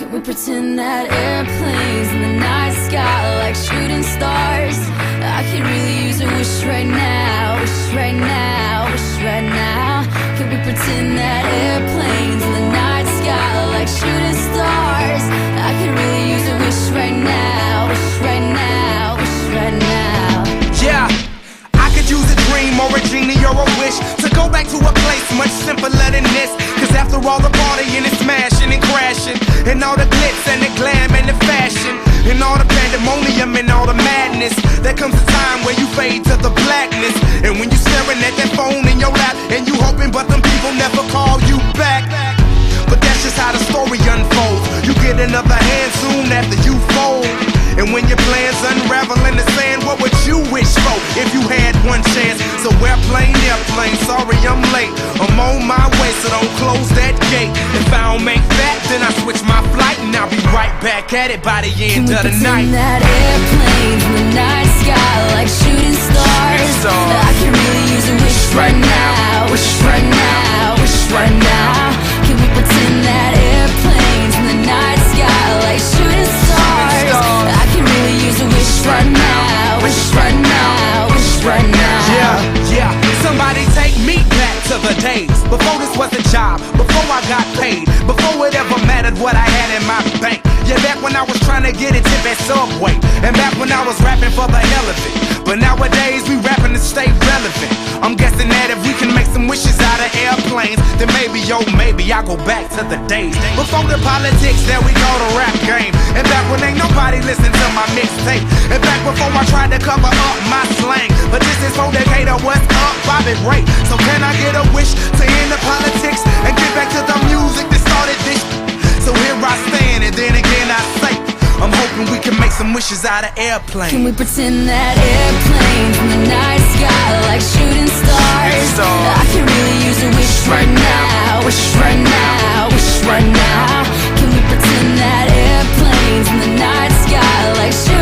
Can we pretend that airplanes in the night sky are like shooting stars? I could really use a wish right now, wish right now, wish right now. Can we pretend that airplanes in the night sky are like shooting stars? I could really use a wish right now, wish right now, wish right now. Yeah, I could use a dream or a genie or a wish to go back to a place much simpler than this. Cause after all the partying and smashing and crashing, and all the glitz and the glam and the fashion, and all the pandemonium and all the madness, there comes a time where you fade to the blackness. And when you're staring at that phone in your lap, and you hoping but them people never call you back. But that's just how the story unfolds. You get another hand soon after you fold. And when your plans unravel in the sand, what would you wish for if you had one chance? So airplane, sorry I'm late. I'm on my way, so don't close that gate. If I don't make that, then I switch my flight, and I'll be right back at it by the end of the night. Can we pretend that airplanes in the night sky like shooting stars? I can really use a wish right now, wish right now, wish right now. Can we pretend that airplanes in the night sky like shooting stars? I can really use a wish right now, wish right now, wish right now. Yeah, somebody take me back to the days before this was a job, before I got paid, before it ever mattered what I had in my bank. Yeah, back when I was trying to get a tip at Subway, and back when I was rapping for the hell of it. But nowadays we rapping to stay relevant. I'm guessing that if we can make some wishes out of airplanes, then maybe, oh maybe I'll go back to the days before the politics, there we go, the rap game. And back when ain't nobody listened to my mixtape, and back before I tried to cover up my slang. But this is for Decatur, what's up, Bobby Ray? So can I get a wish to end the politics and get back to the music that started this? So here I stand, and then again I say, I'm hoping we can make some wishes out of airplanes. Can we pretend that airplanes in the night sky like shooting stars? I can really use a wish right now, wish right now, wish right now. Can we pretend that airplanes in the night sky like shooting stars?